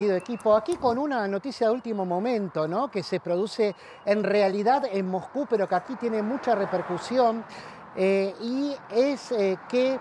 Equipo, aquí con una noticia de último momento, ¿no? Que se produce en realidad en Moscú, pero que aquí tiene mucha repercusión, y es que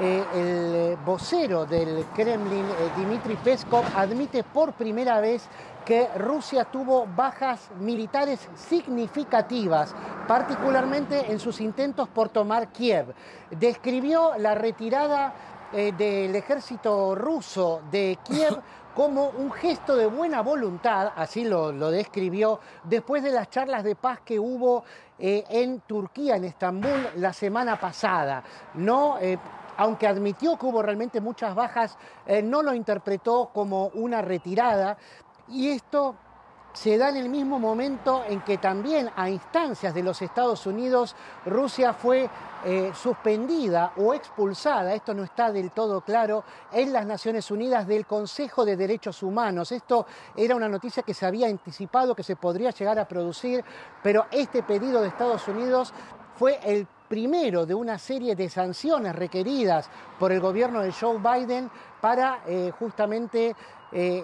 el vocero del Kremlin, Dmitry Peskov, admite por primera vez que Rusia tuvo bajas militares significativas, particularmente en sus intentos por tomar Kiev. Describió la retirada del ejército ruso de Kiev como un gesto de buena voluntad, así lo describió, después de las charlas de paz que hubo en Turquía, en Estambul, la semana pasada. No, aunque admitió que hubo realmente muchas bajas, no lo interpretó como una retirada. Y esto se da en el mismo momento en que también a instancias de los Estados Unidos Rusia fue suspendida o expulsada, esto no está del todo claro, en las Naciones Unidas del Consejo de Derechos Humanos. Esto era una noticia que se había anticipado, que se podría llegar a producir, pero este pedido de Estados Unidos fue el primero de una serie de sanciones requeridas por el gobierno de Joe Biden para justamente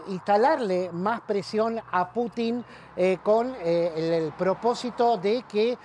instalarle más presión a Putin con el propósito de que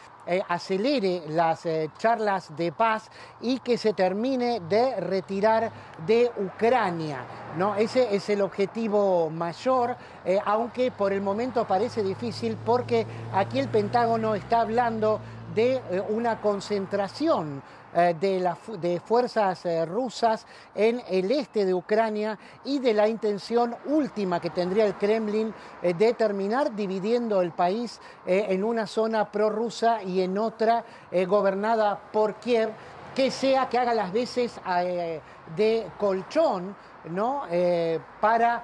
acelere las charlas de paz y que se termine de retirar de Ucrania, ¿no? Ese es el objetivo mayor, aunque por el momento parece difícil porque aquí el Pentágono está hablando de una concentración de fuerzas rusas en el este de Ucrania y de la intención última que tendría el Kremlin de terminar dividiendo el país en una zona prorrusa y en otra gobernada por Kiev, que haga las veces de colchón, ¿no? Para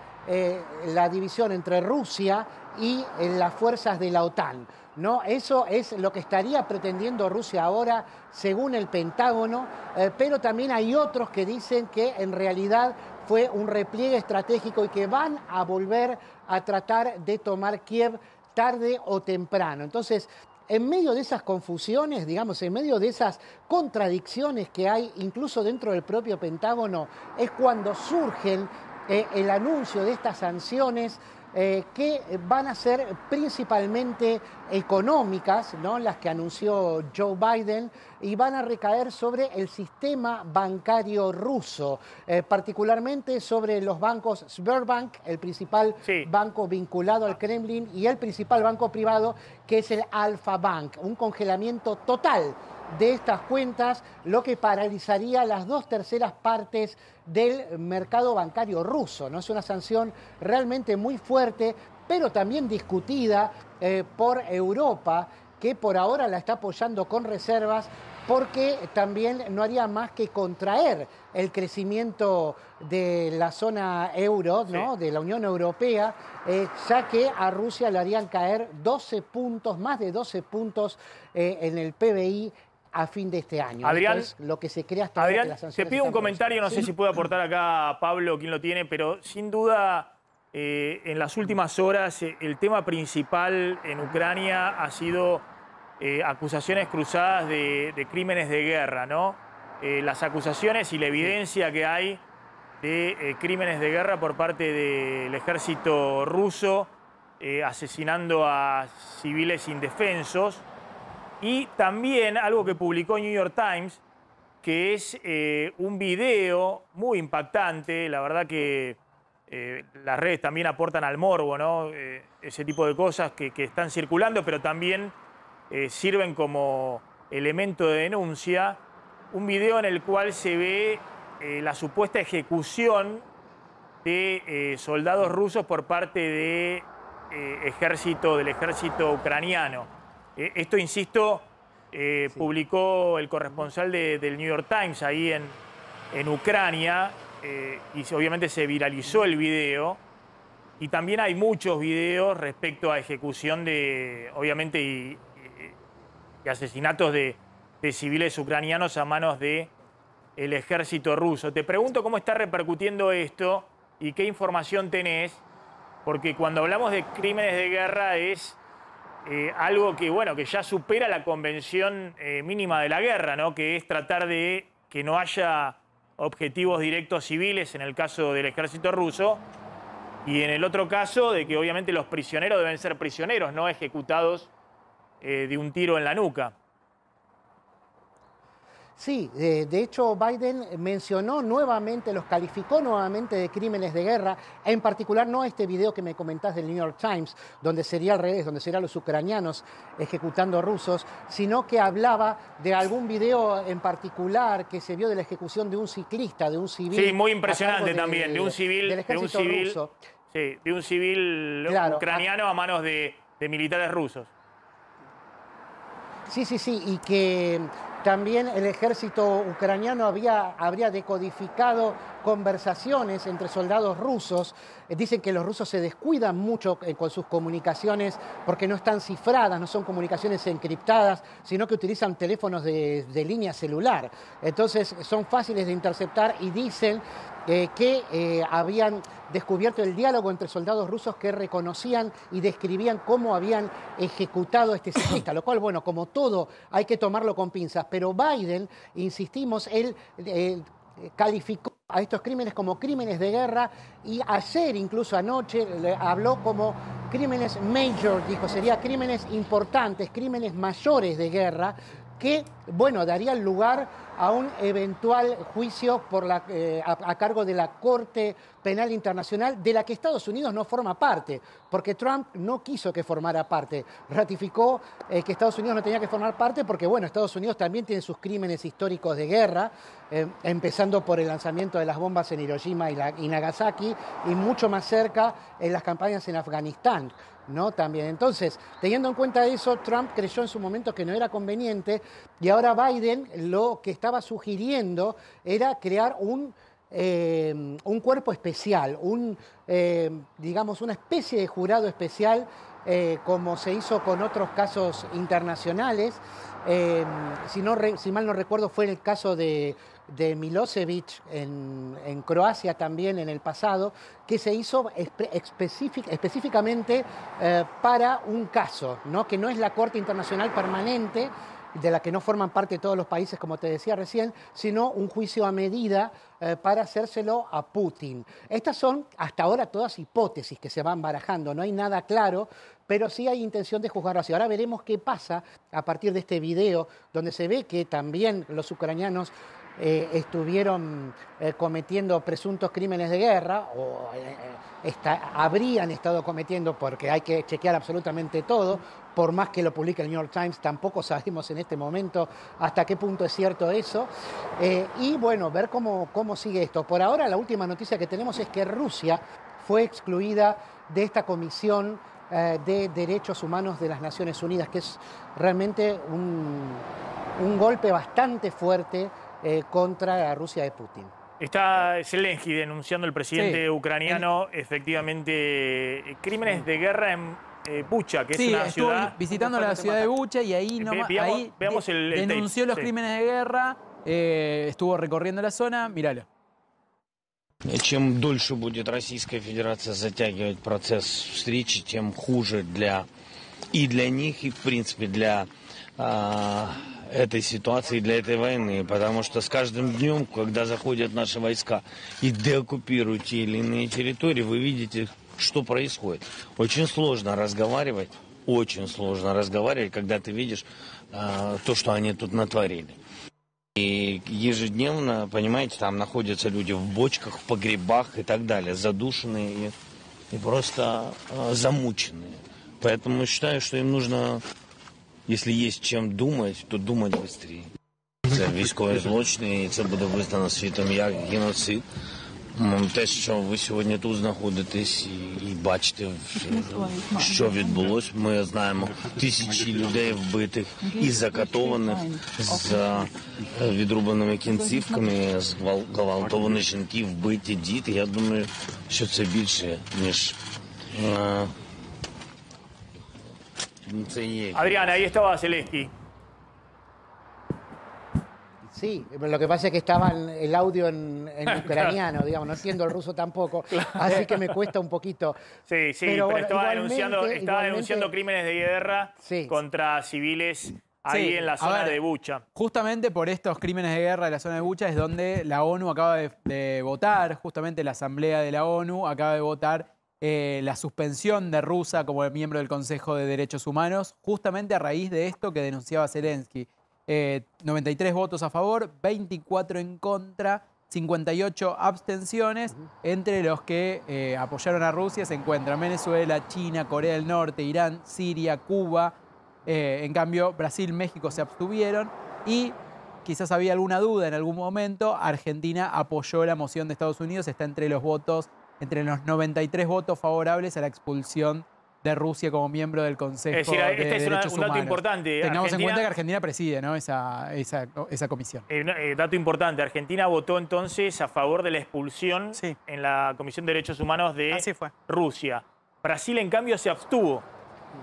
la división entre Rusia y las fuerzas de la OTAN, ¿no? Eso es lo que estaría pretendiendo Rusia ahora, según el Pentágono, pero también hay otros que dicen que en realidad fue un repliegue estratégico y que van a volver a tratar de tomar Kiev tarde o temprano. Entonces, en medio de esas confusiones, digamos, en medio de esas contradicciones que hay incluso dentro del propio Pentágono, es cuando surgen el anuncio de estas sanciones que van a ser principalmente económicas, ¿no? Las que anunció Joe Biden, y van a recaer sobre el sistema bancario ruso, particularmente sobre los bancos Sberbank, el principal banco vinculado al Kremlin, y el principal banco privado, que es el Alfa Bank. Un congelamiento total de estas cuentas, lo que paralizaría las 2/3 partes del mercado bancario ruso, ¿no? Es una sanción realmente muy fuerte, pero también discutida por Europa, que por ahora la está apoyando con reservas, porque también no haría más que contraer el crecimiento de la zona euro, ¿no? Sí, de la Unión Europea, ya que a Rusia le harían caer 12 puntos, más de 12 puntos en el PBI a fin de este año. Adrián, esto es lo que se cree hasta ahora, que las sanciones te pido un comentario, no sé si puede aportar acá Pablo, quién lo tiene, pero sin duda en las últimas horas el tema principal en Ucrania ha sido acusaciones cruzadas de crímenes de guerra, ¿no? Las acusaciones y la evidencia que hay de crímenes de guerra por parte del ejército ruso, asesinando a civiles indefensos. Y también algo que publicó New York Times, que es un video muy impactante. La verdad que las redes también aportan al morbo, ¿no? Ese tipo de cosas que están circulando, pero también sirven como elemento de denuncia. Un video en el cual se ve la supuesta ejecución de soldados rusos por parte del ejército ucraniano. Esto, insisto, publicó el corresponsal del New York Times ahí en Ucrania, y obviamente se viralizó el video. Y también hay muchos videos respecto a ejecución de, obviamente, y asesinatos de civiles ucranianos a manos del ejército ruso. Te pregunto cómo está repercutiendo esto y qué información tenés, porque cuando hablamos de crímenes de guerra es algo que, bueno, que ya supera la convención mínima de la guerra, ¿no? Que es tratar de que no haya objetivos directos civiles en el caso del ejército ruso, Y en el otro caso, de que obviamente los prisioneros deben ser prisioneros, no ejecutados de un tiro en la nuca. Sí, de hecho Biden mencionó nuevamente, los calificó nuevamente de crímenes de guerra, en particular no este video que me comentás del New York Times, donde sería al revés, donde serían los ucranianos ejecutando rusos, sino que hablaba de algún video en particular que se vio de la ejecución de un ciclista, de un civil. Sí, muy impresionante también, de un civil, del ejército ruso. Sí, de un civil claro, ucraniano a manos de militares rusos. Sí, y que también el ejército ucraniano habría decodificado conversaciones entre soldados rusos. Dicen que los rusos se descuidan mucho con sus comunicaciones porque no están cifradas, no son comunicaciones encriptadas, sino que utilizan teléfonos de línea celular. Entonces son fáciles de interceptar y dicen que habían descubierto el diálogo entre soldados rusos que reconocían y describían cómo habían ejecutado a este ciclista, lo cual, bueno, como todo, hay que tomarlo con pinzas. Pero Biden, insistimos, él calificó a estos crímenes como crímenes de guerra y ayer, incluso anoche, habló como crímenes major, dijo, sería crímenes importantes, crímenes mayores de guerra, que, bueno, darían lugar a un eventual juicio a cargo de la Corte Penal Internacional, de la que Estados Unidos no forma parte, porque Trump no quiso que formara parte. Ratificó que Estados Unidos no tenía que formar parte porque, bueno, Estados Unidos también tiene sus crímenes históricos de guerra, empezando por el lanzamiento de las bombas en Hiroshima y Nagasaki, y mucho más cerca en las campañas en Afganistán, ¿no? También. Entonces, teniendo en cuenta eso, Trump creyó en su momento que no era conveniente y ahora Biden lo que estaba sugiriendo era crear un cuerpo especial, digamos, una especie de jurado especial, como se hizo con otros casos internacionales. Si mal no recuerdo, fue el caso de Milosevic en Croacia también en el pasado, que se hizo específicamente para un caso, ¿no? Que no es la Corte Internacional Permanente, de la que no forman parte todos los países, como te decía recién, sino un juicio a medida para hacérselo a Putin. Estas son hasta ahora todas hipótesis que se van barajando, no hay nada claro, pero sí hay intención de juzgarlo así. Ahora veremos qué pasa a partir de este video, donde se ve que también los ucranianos estuvieron cometiendo presuntos crímenes de guerra, o habrían estado cometiendo, porque hay que chequear absolutamente todo, por más que lo publique el New York Times, tampoco sabemos en este momento hasta qué punto es cierto eso. Y bueno, ver cómo sigue esto. Por ahora, la última noticia que tenemos es que Rusia fue excluida de esta comisión de Derechos Humanos de las Naciones Unidas, que es realmente un golpe bastante fuerte contra la Rusia de Putin. Está Zelensky denunciando al presidente ucraniano, efectivamente, crímenes de guerra en Bucha, que es una ciudad... visitando la ciudad de Bucha y ahí, veamos el denunció tape. los crímenes de guerra, estuvo recorriendo la zona, míralo. Чем дольше будет Российская Федерация затягивать процесс встречи, тем хуже и для них, и в принципе для этой ситуации, для этой войны. Потому что с каждым днем, когда заходят наши войска и деоккупируют те или иные территории, вы видите, что происходит. Очень сложно разговаривать, когда ты видишь то, что они тут натворили. И ежедневно, понимаете, там находятся люди в бочках, в погребах и так далее, задушенные и просто замученные. Поэтому считаю, что им нужно, если есть чем думать, то думать быстрее. Це військові злочини, і це буде визнано світом як геноцид. Те, що ви сьогодні тут знаходитесь і бачите, що відбулося, ми знаємо тисячі людей вбитих і закатованих з відрубаними кінцівками, зґвалтовані жінки, вбиті діти. Я думаю, що це більше, ніж це є. Adrián, ahí estaba Zelensky. Sí, lo que pasa es que estaba el audio en ucraniano, digamos, no entiendo el ruso tampoco, así que me cuesta un poquito. Sí, pero estaba denunciando crímenes de guerra contra civiles ahí en la zona de Bucha. Justamente por estos crímenes de guerra de la zona de Bucha es donde la ONU acaba de votar, justamente la Asamblea de la ONU acaba de votar la suspensión de Rusia como miembro del Consejo de Derechos Humanos, justamente a raíz de esto que denunciaba Zelensky. 93 votos a favor, 24 en contra, 58 abstenciones. Entre los que apoyaron a Rusia se encuentran Venezuela, China, Corea del Norte, Irán, Siria, Cuba. En cambio, Brasil, México se abstuvieron y quizás había alguna duda en algún momento. Argentina apoyó la moción de Estados Unidos, está entre los 93 votos favorables a la expulsión de Rusia como miembro del Consejo es decir, de este es Derechos un dato Humanos. importante. Tengamos en cuenta que Argentina preside, ¿no?, esa comisión. Dato importante, Argentina votó entonces a favor de la expulsión en la Comisión de Derechos Humanos de Rusia. Brasil, en cambio, se abstuvo.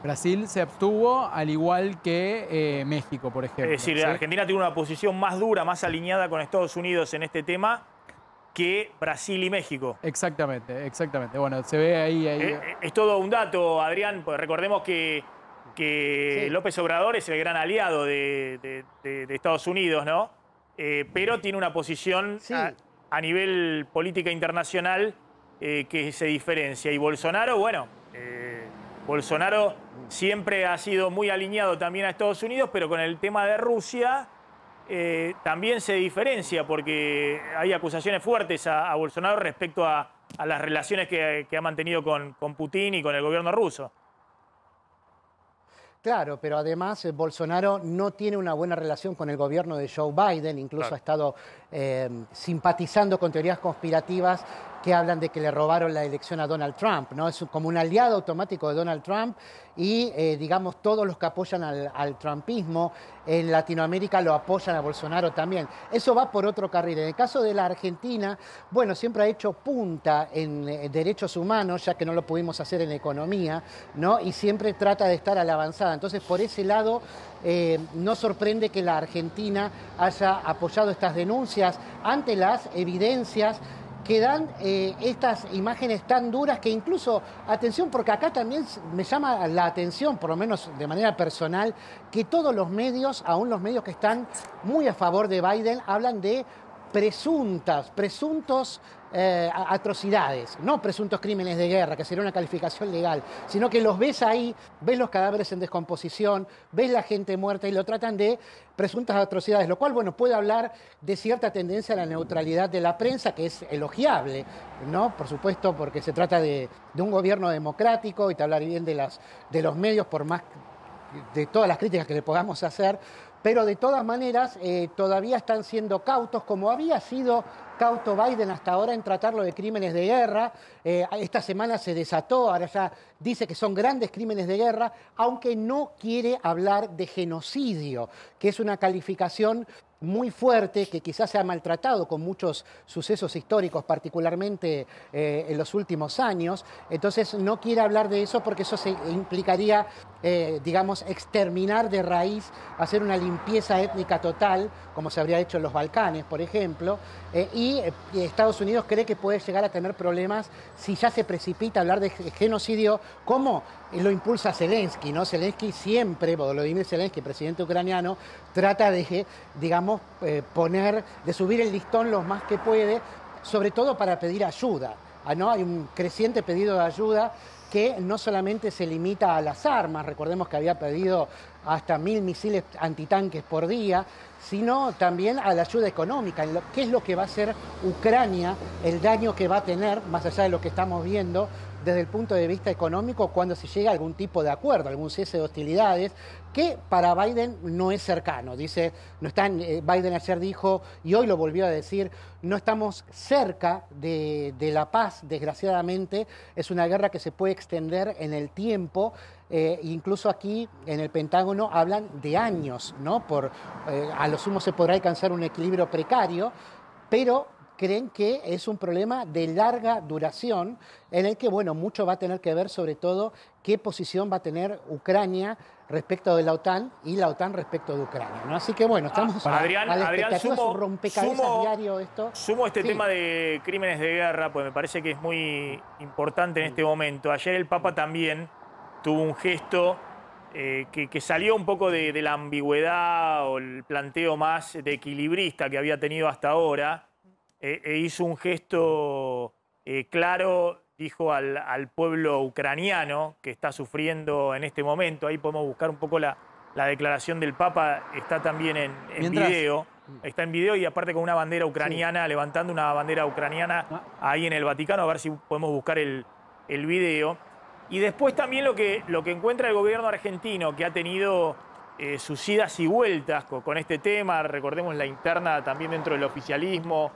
Brasil se abstuvo, al igual que México, por ejemplo. Es decir, Argentina tiene una posición más dura, más alineada con Estados Unidos en este tema que Brasil y México. Exactamente, exactamente. Bueno, se ve ahí. Es todo un dato, Adrián. Pues recordemos que López Obrador es el gran aliado de Estados Unidos, ¿no? Pero tiene una posición a nivel política internacional que se diferencia. Y Bolsonaro, bueno, Bolsonaro siempre ha sido muy alineado también a Estados Unidos, pero con el tema de Rusia también se diferencia porque hay acusaciones fuertes a Bolsonaro respecto a las relaciones que ha mantenido con Putin y con el gobierno ruso. Claro, pero además Bolsonaro no tiene una buena relación con el gobierno de Joe Biden, incluso ha estado simpatizando con teorías conspirativas que hablan de que le robaron la elección a Donald Trump, ¿no? Es como un aliado automático de Donald Trump y, digamos, todos los que apoyan al trumpismo en Latinoamérica lo apoyan a Bolsonaro también. Eso va por otro carril. En el caso de la Argentina, bueno, siempre ha hecho punta en derechos humanos, ya que no lo pudimos hacer en economía, ¿no? Y siempre trata de estar a la avanzada. Entonces, por ese lado, no sorprende que la Argentina haya apoyado estas denuncias ante las evidencias que dan estas imágenes tan duras que incluso, atención, porque acá también me llama la atención, por lo menos de manera personal, que todos los medios, aún los medios que están muy a favor de Biden, hablan de presuntos atrocidades, no presuntos crímenes de guerra, que sería una calificación legal, sino que los ves ahí, ves los cadáveres en descomposición, ves la gente muerta y lo tratan de presuntas atrocidades, lo cual, bueno, puede hablar de cierta tendencia a la neutralidad de la prensa, que es elogiable, ¿no? Por supuesto, porque se trata de un gobierno democrático y te hablar bien de los medios, por más de todas las críticas que le podamos hacer, pero de todas maneras todavía están siendo cautos, como había sido cauto Biden hasta ahora en tratarlo de crímenes de guerra. Esta semana se desató, ahora ya dice que son grandes crímenes de guerra, aunque no quiere hablar de genocidio, que es una calificación muy fuerte, que quizás se ha maltratado con muchos sucesos históricos, particularmente en los últimos años. Entonces no quiere hablar de eso porque eso implicaría, digamos, exterminar de raíz, hacer una limpieza étnica total, como se habría hecho en los Balcanes, por ejemplo. Y Estados Unidos cree que puede llegar a tener problemas si ya se precipita a hablar de genocidio, como lo impulsa Zelensky, ¿no? Zelensky siempre, Volodymyr Zelensky, presidente ucraniano, trata de, digamos, de subir el listón lo más que puede, sobre todo para pedir ayuda, ¿no? Hay un creciente pedido de ayuda que no solamente se limita a las armas, recordemos que había pedido hasta 1000 misiles antitanques por día, sino también a la ayuda económica, en qué es lo que va a hacer Ucrania, el daño que va a tener, más allá de lo que estamos viendo, desde el punto de vista económico, cuando se llega a algún tipo de acuerdo, algún cese de hostilidades, que para Biden no es cercano. Dice, no están, Biden ayer dijo, y hoy lo volvió a decir, no estamos cerca de la paz, desgraciadamente. Es una guerra que se puede extender en el tiempo. Incluso aquí en el Pentágono hablan de años, ¿no? A lo sumo se podrá alcanzar un equilibrio precario, pero creen que es un problema de larga duración en el que, bueno, mucho va a tener que ver sobre todo qué posición va a tener Ucrania respecto de la OTAN y la OTAN respecto de Ucrania, ¿no? Así que, bueno, estamos a la expectativa, es un rompecabezas diario esto. Sumo este tema de crímenes de guerra, pues me parece que es muy importante en este momento. Ayer el Papa también tuvo un gesto que salió un poco de la ambigüedad o el planteo más de equilibrista que había tenido hasta ahora, hizo un gesto claro dijo al pueblo ucraniano que está sufriendo en este momento. Ahí podemos buscar un poco la declaración del Papa, está también en video. Está en video y aparte con una bandera ucraniana, levantando una bandera ucraniana ahí en el Vaticano, a ver si podemos buscar el video. Y después también lo que encuentra el gobierno argentino, que ha tenido sus idas y vueltas con este tema. Recordemos la interna también dentro del oficialismo.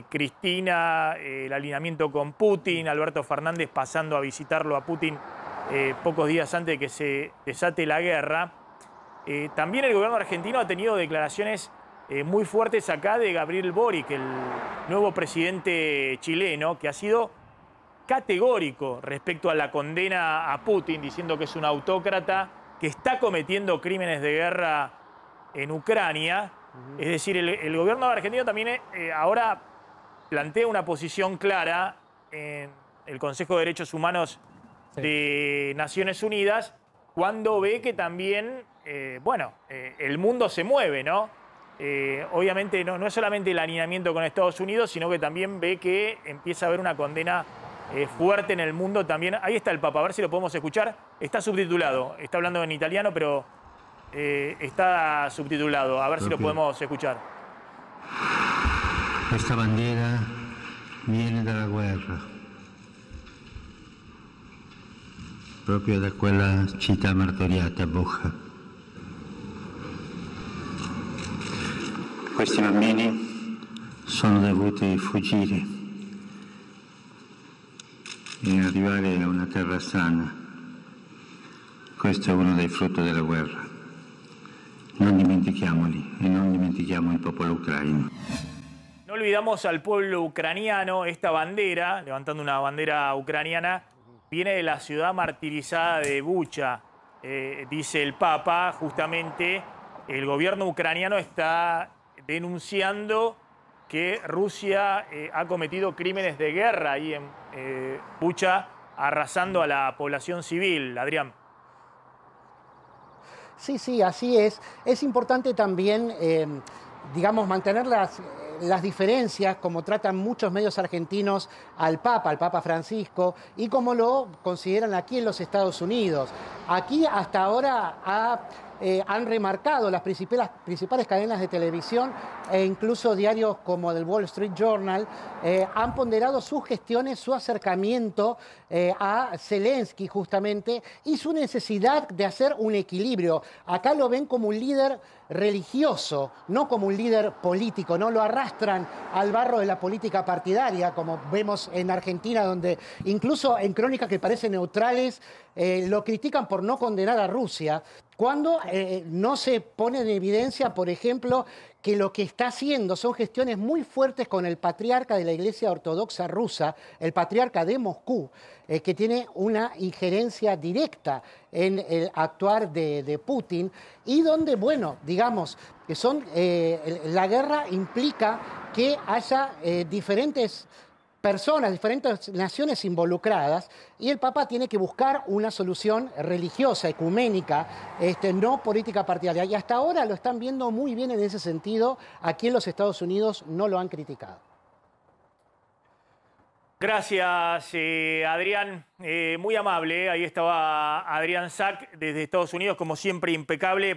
Cristina, el alineamiento con Putin, Alberto Fernández pasando a visitarlo a Putin pocos días antes de que se desate la guerra. También el gobierno argentino ha tenido declaraciones muy fuertes acá de Gabriel Boric, el nuevo presidente chileno, que ha sido categórico respecto a la condena a Putin, diciendo que es un autócrata que está cometiendo crímenes de guerra en Ucrania. Es decir, el gobierno argentino también ahora plantea una posición clara en el Consejo de Derechos Humanos de Naciones Unidas cuando ve que también, el mundo se mueve, ¿no? Obviamente no es solamente el alineamiento con Estados Unidos, sino que también ve que empieza a haber una condena fuerte en el mundo también. Ahí está el Papa, a ver si lo podemos escuchar. Está subtitulado, está hablando en italiano, pero está subtitulado. A ver si lo podemos escuchar. Questa bandiera viene dalla guerra, proprio da quella città martoriata, Bucha. Questi bambini sono dovuti fuggire e arrivare a una terra sana. Questo è uno dei frutti della guerra. Non dimentichiamoli e non dimentichiamo il popolo ucraino. No olvidamos al pueblo ucraniano. Esta bandera, levantando una bandera ucraniana, viene de la ciudad martirizada de Bucha. Dice el Papa, justamente, el gobierno ucraniano está denunciando que Rusia ha cometido crímenes de guerra ahí en Bucha, arrasando a la población civil. Adrián. Sí, así es. Es importante también, mantener las diferencias, como tratan muchos medios argentinos al Papa Francisco, y como lo consideran aquí en los Estados Unidos. Aquí hasta ahora han remarcado las principales cadenas de televisión e incluso diarios como el Wall Street Journal, han ponderado sus gestiones, su acercamiento a Zelensky justamente y su necesidad de hacer un equilibrio. Acá lo ven como un líder religioso, no como un líder político, no lo arrastran al barro de la política partidaria, como vemos en Argentina, donde incluso en crónicas que parecen neutrales lo critican por no condenar a Rusia, cuando no se pone en evidencia, por ejemplo, que lo que está haciendo son gestiones muy fuertes con el patriarca de la Iglesia Ortodoxa rusa, el patriarca de Moscú, que tiene una injerencia directa en el actuar de Putin, y donde, que la guerra implica que haya diferentes personas, diferentes naciones involucradas, y el Papa tiene que buscar una solución religiosa, ecuménica, no política partidaria. Y hasta ahora lo están viendo muy bien en ese sentido. Aquí en los Estados Unidos no lo han criticado. Gracias, Adrián. Muy amable. Ahí estaba Adrián Sack desde Estados Unidos, como siempre, impecable.